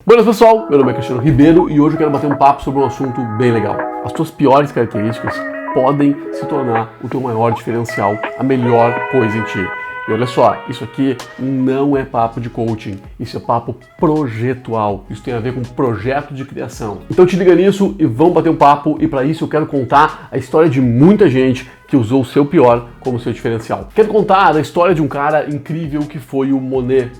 Buenas pessoal, meu nome é Cristiano Ribeiro e hoje eu quero bater um papo sobre um assunto bem legal. As tuas piores características podem se tornar o teu maior diferencial, a melhor coisa em ti. E olha só, isso aqui não é papo de coaching, isso é papo projetual, isso tem a ver com projeto de criação. Então te liga nisso e vamos bater um papo, e para isso eu quero contar a história de muita gente que usou o seu pior como seu diferencial. Quero contar a história de um cara incrível que foi o Monet.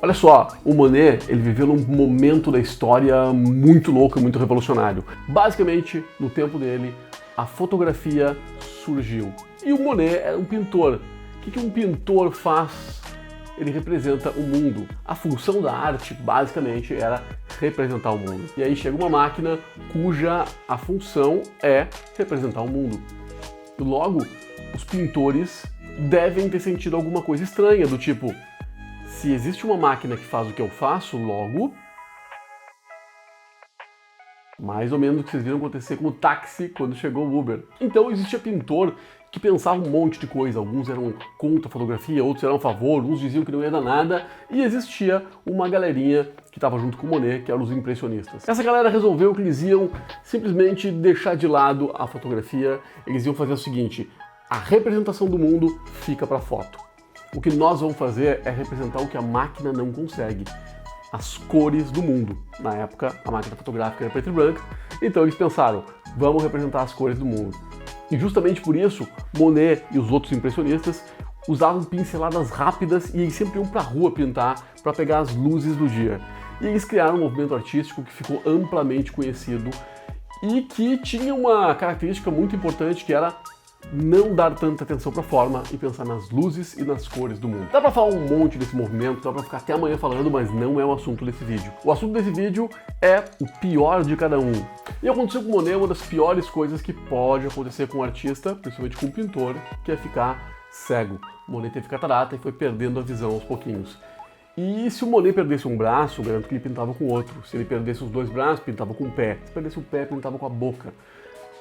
Olha só, o Monet, ele viveu num momento da história muito louco e muito revolucionário. Basicamente, no tempo dele, a fotografia surgiu. E o Monet era um pintor. O que um pintor faz? Ele representa o mundo. A função da arte, basicamente, era representar o mundo. E aí chega uma máquina cuja a função é representar o mundo. Logo, os pintores devem ter sentido alguma coisa estranha, do tipo: se existe uma máquina que faz o que eu faço, logo... Mais ou menos o que vocês viram acontecer com o táxi quando chegou o Uber. Então existia pintor que pensava um monte de coisa. Alguns eram contra a fotografia, outros eram a favor, uns diziam que não ia dar nada. E existia uma galerinha que estava junto com o Monet, que eram os impressionistas. Essa galera resolveu que eles iam simplesmente deixar de lado a fotografia. Eles iam fazer o seguinte: a representação do mundo fica para foto. O que nós vamos fazer é representar o que a máquina não consegue, as cores do mundo. Na época, a máquina fotográfica era preta e branca, então eles pensaram, vamos representar as cores do mundo. E justamente por isso, Monet e os outros impressionistas usavam pinceladas rápidas e eles sempre iam para a rua pintar para pegar as luzes do dia. E eles criaram um movimento artístico que ficou amplamente conhecido e que tinha uma característica muito importante, que era não dar tanta atenção para a forma e pensar nas luzes e nas cores do mundo. Dá para falar um monte desse movimento, dá para ficar até amanhã falando, mas não é o assunto desse vídeo. O assunto desse vídeo é o pior de cada um. E aconteceu com o Monet uma das piores coisas que pode acontecer com um artista, principalmente com um pintor, que é ficar cego. O Monet teve catarata e foi perdendo a visão aos pouquinhos. E se o Monet perdesse um braço, garanto que ele pintava com outro. Se ele perdesse os dois braços, pintava com o pé. Se perdesse o pé, pintava com a boca.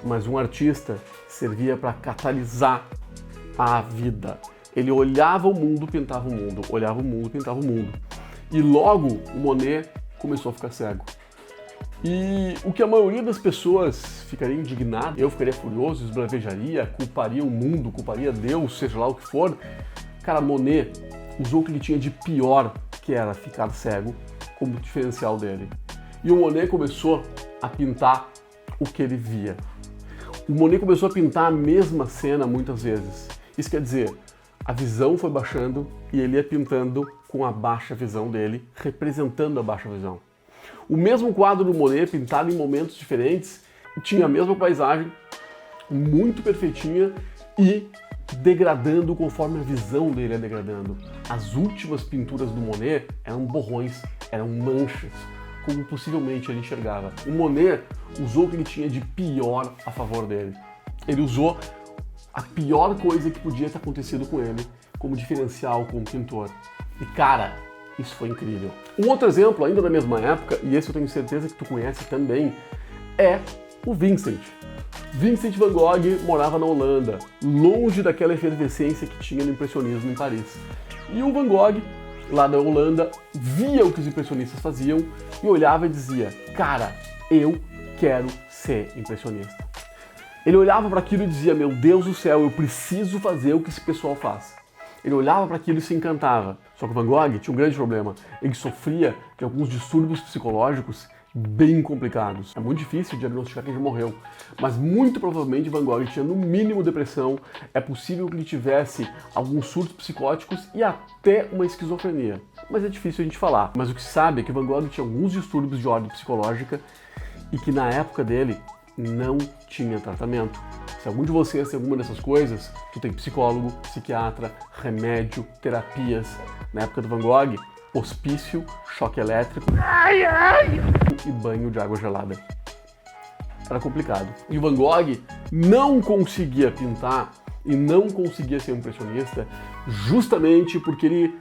Mas um artista servia para catalisar a vida. Ele olhava o mundo, pintava o mundo, olhava o mundo, pintava o mundo. E logo o Monet começou a ficar cego. E o que a maioria das pessoas ficaria indignada, eu ficaria furioso, esbravejaria, culparia o mundo, culparia Deus, seja lá o que for. Cara, Monet usou o que ele tinha de pior, que era ficar cego, como diferencial dele. E o Monet começou a pintar o que ele via. O Monet começou a pintar a mesma cena muitas vezes. Isso quer dizer, a visão foi baixando e ele ia pintando com a baixa visão dele, representando a baixa visão. O mesmo quadro do Monet, pintado em momentos diferentes, tinha a mesma paisagem, muito perfeitinha e degradando conforme a visão dele ia degradando. As últimas pinturas do Monet eram borrões, eram manchas, como possivelmente ele enxergava. O Monet usou o que ele tinha de pior a favor dele. Ele usou a pior coisa que podia ter acontecido com ele como diferencial como pintor. E cara, isso foi incrível. Um outro exemplo, ainda da mesma época, e esse eu tenho certeza que tu conhece também, é o Vincent. Vincent van Gogh morava na Holanda, longe daquela efervescência que tinha no impressionismo em Paris. E o Van Gogh, lá da Holanda, via o que os impressionistas faziam e olhava e dizia: cara, eu quero ser impressionista. Ele olhava para aquilo e dizia: meu Deus do céu, eu preciso fazer o que esse pessoal faz. Ele olhava para aquilo e se encantava. Só que o Van Gogh tinha um grande problema. Ele sofria de alguns distúrbios psicológicos bem complicados. É muito difícil diagnosticar quem já morreu, mas muito provavelmente Van Gogh tinha no mínimo depressão. É possível que ele tivesse alguns surtos psicóticos e até uma esquizofrenia. Mas é difícil a gente falar. Mas o que se sabe é que Van Gogh tinha alguns distúrbios de ordem psicológica e que na época dele não tinha tratamento. Se algum de vocês tem alguma dessas coisas, tu tem psicólogo, psiquiatra, remédio, terapias. Na época do Van Gogh, hospício, choque elétrico e banho de água gelada. Era complicado. E o Van Gogh não conseguia pintar e não conseguia ser um impressionista justamente porque ele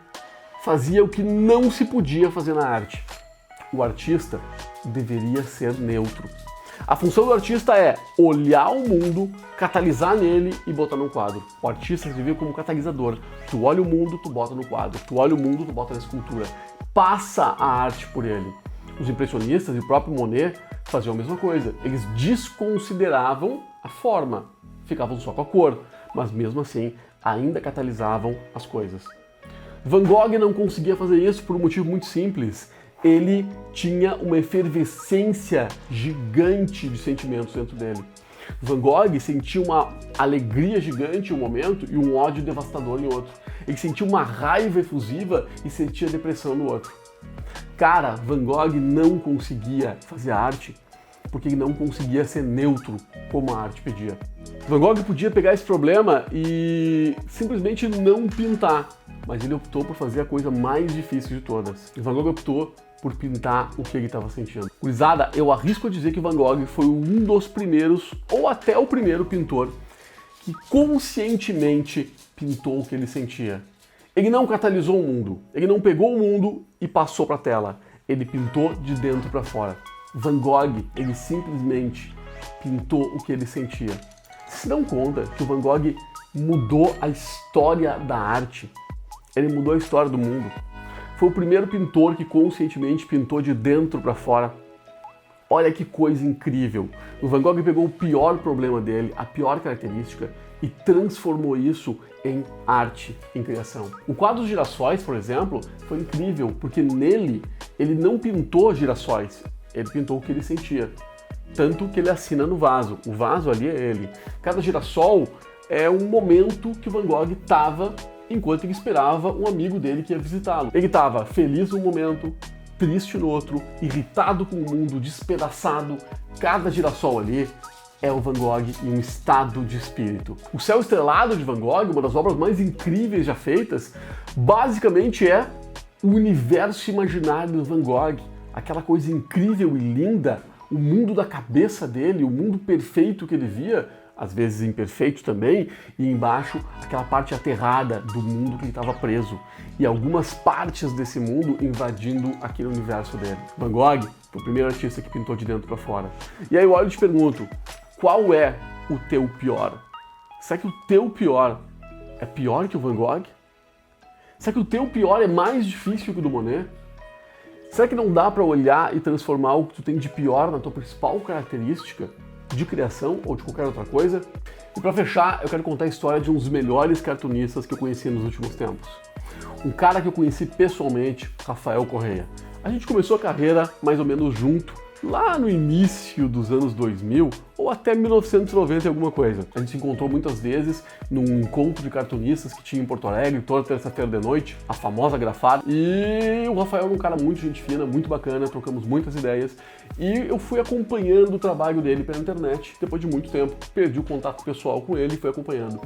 fazia o que não se podia fazer na arte. O artista deveria ser neutro. A função do artista é olhar o mundo, catalisar nele e botar no quadro. O artista se vê como catalisador. Tu olha o mundo, tu bota no quadro. Tu olha o mundo, tu bota na escultura. Passa a arte por ele. Os impressionistas e o próprio Monet faziam a mesma coisa. Eles desconsideravam a forma, ficavam só com a cor, mas mesmo assim ainda catalisavam as coisas. Van Gogh não conseguia fazer isso por um motivo muito simples. Ele tinha uma efervescência gigante de sentimentos dentro dele. Van Gogh sentia uma alegria gigante em um momento e um ódio devastador em outro. Ele sentia uma raiva efusiva e sentia depressão no outro. Cara, Van Gogh não conseguia fazer arte porque ele não conseguia ser neutro como a arte pedia. Van Gogh podia pegar esse problema e simplesmente não pintar, mas ele optou por fazer a coisa mais difícil de todas. Van Gogh optou por pintar o que ele estava sentindo. Gurizada, eu arrisco a dizer que Van Gogh foi um dos primeiros, ou até o primeiro pintor, que conscientemente pintou o que ele sentia. Ele não catalisou o mundo, ele não pegou o mundo e passou para a tela, ele pintou de dentro para fora. Van Gogh, ele simplesmente pintou o que ele sentia. Vocês se dão conta que o Van Gogh mudou a história da arte? Ele mudou a história do mundo. Foi o primeiro pintor que conscientemente pintou de dentro para fora. Olha que coisa incrível. O Van Gogh pegou o pior problema dele, a pior característica, e transformou isso em arte, em criação. O quadro dos girassóis, por exemplo, foi incrível, porque nele ele não pintou girassóis, ele pintou o que ele sentia. Tanto que ele assina no vaso. O vaso ali é ele. Cada girassol é um momento que o Van Gogh estava enquanto ele esperava um amigo dele que ia visitá-lo. Ele estava feliz num momento, triste no outro, irritado com o mundo, despedaçado. Cada girassol ali é o Van Gogh em um estado de espírito. O Céu Estrelado de Van Gogh, uma das obras mais incríveis já feitas, basicamente é o universo imaginário do Van Gogh, aquela coisa incrível e linda, o mundo da cabeça dele, o mundo perfeito que ele via, às vezes imperfeito também, e embaixo aquela parte aterrada do mundo que ele estava preso, e algumas partes desse mundo invadindo aquele universo dele. Van Gogh foi o primeiro artista que pintou de dentro para fora. E aí eu olho e te pergunto, qual é o teu pior? Será que o teu pior é pior que o Van Gogh? Será que o teu pior é mais difícil que o do Monet? Será que não dá para olhar e transformar o que tu tem de pior na tua principal característica de criação ou de qualquer outra coisa? E para fechar, eu quero contar a história de um dos melhores cartunistas que eu conheci nos últimos tempos. Um cara que eu conheci pessoalmente, Rafael Correia. A gente começou a carreira mais ou menos junto, lá no início dos anos 2000, ou até 1990 e alguma coisa. A gente se encontrou muitas vezes num encontro de cartunistas que tinha em Porto Alegre, toda terça-feira de noite, a famosa Grafada. E o Rafael era um cara muito gente fina, muito bacana, trocamos muitas ideias. E eu fui acompanhando o trabalho dele pela internet, depois de muito tempo. Perdi o contato pessoal com ele e fui acompanhando.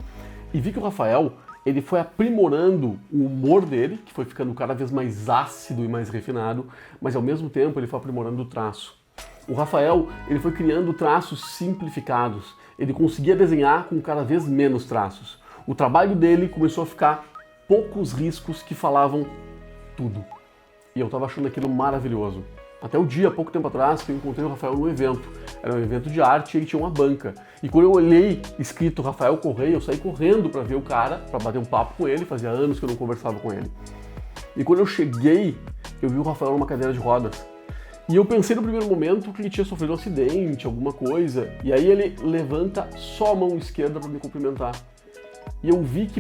E vi que o Rafael, ele foi aprimorando o humor dele, que foi ficando cada vez mais ácido e mais refinado, mas ao mesmo tempo ele foi aprimorando o traço. O Rafael, ele foi criando traços simplificados. Ele conseguia desenhar com cada vez menos traços. O trabalho dele começou a ficar poucos riscos que falavam tudo. E eu estava achando aquilo maravilhoso. Até o dia, pouco tempo atrás, que eu encontrei o Rafael num evento. Era um evento de arte e ele tinha uma banca. E quando eu olhei escrito Rafael Correia, eu saí correndo para ver o cara, para bater um papo com ele. Fazia anos que eu não conversava com ele. E quando eu cheguei, eu vi o Rafael numa cadeira de rodas. E eu pensei no primeiro momento que ele tinha sofrido um acidente, alguma coisa. E aí ele levanta só a mão esquerda para me cumprimentar. E eu vi que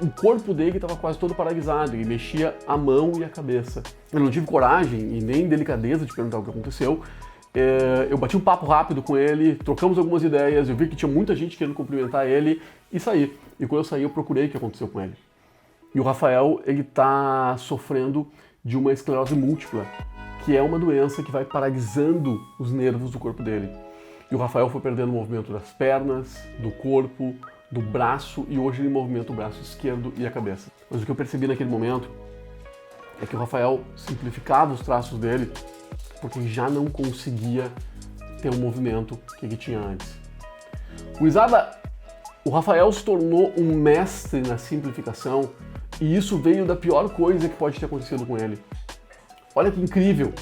o corpo dele estava quase todo paralisado. Ele mexia a mão e a cabeça. Eu não tive coragem e nem delicadeza de perguntar o que aconteceu. Eu bati um papo rápido com ele, trocamos algumas ideias. Eu vi que tinha muita gente querendo cumprimentar ele e saí. E quando eu saí, eu procurei o que aconteceu com ele. E o Rafael, ele está sofrendo de uma esclerose múltipla, que é uma doença que vai paralisando os nervos do corpo dele. E o Rafael foi perdendo o movimento das pernas, do corpo, do braço, e hoje ele movimenta o braço esquerdo e a cabeça. Mas o que eu percebi naquele momento é que o Rafael simplificava os traços dele porque já não conseguia ter o movimento que ele tinha antes. Gurizada, o Rafael se tornou um mestre na simplificação e isso veio da pior coisa que pode ter acontecido com ele. Olha que incrível!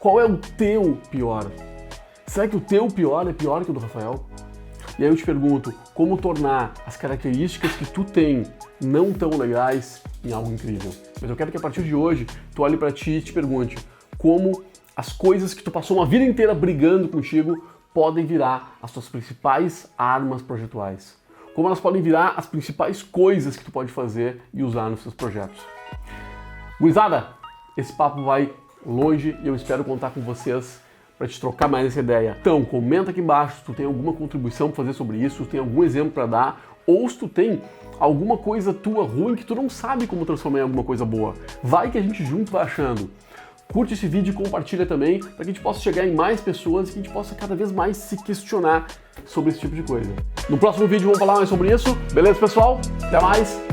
Qual é o teu pior? Será que o teu pior é pior que o do Rafael? E aí eu te pergunto, como tornar as características que tu tem não tão legais em algo incrível? Mas eu quero que a partir de hoje tu olhe para ti e te pergunte, como as coisas que tu passou uma vida inteira brigando contigo podem virar as tuas principais armas projetuais. Como elas podem virar as principais coisas que tu pode fazer e usar nos seus projetos. Gurizada, esse papo vai longe e eu espero contar com vocês para te trocar mais essa ideia. Então, comenta aqui embaixo se tu tem alguma contribuição para fazer sobre isso, se tu tem algum exemplo para dar, ou se tu tem alguma coisa tua ruim que tu não sabe como transformar em alguma coisa boa. Vai que a gente junto vai achando. Curte esse vídeo e compartilha também para que a gente possa chegar em mais pessoas e que a gente possa cada vez mais se questionar sobre esse tipo de coisa. No próximo vídeo vamos falar mais sobre isso. Beleza, pessoal? Até mais!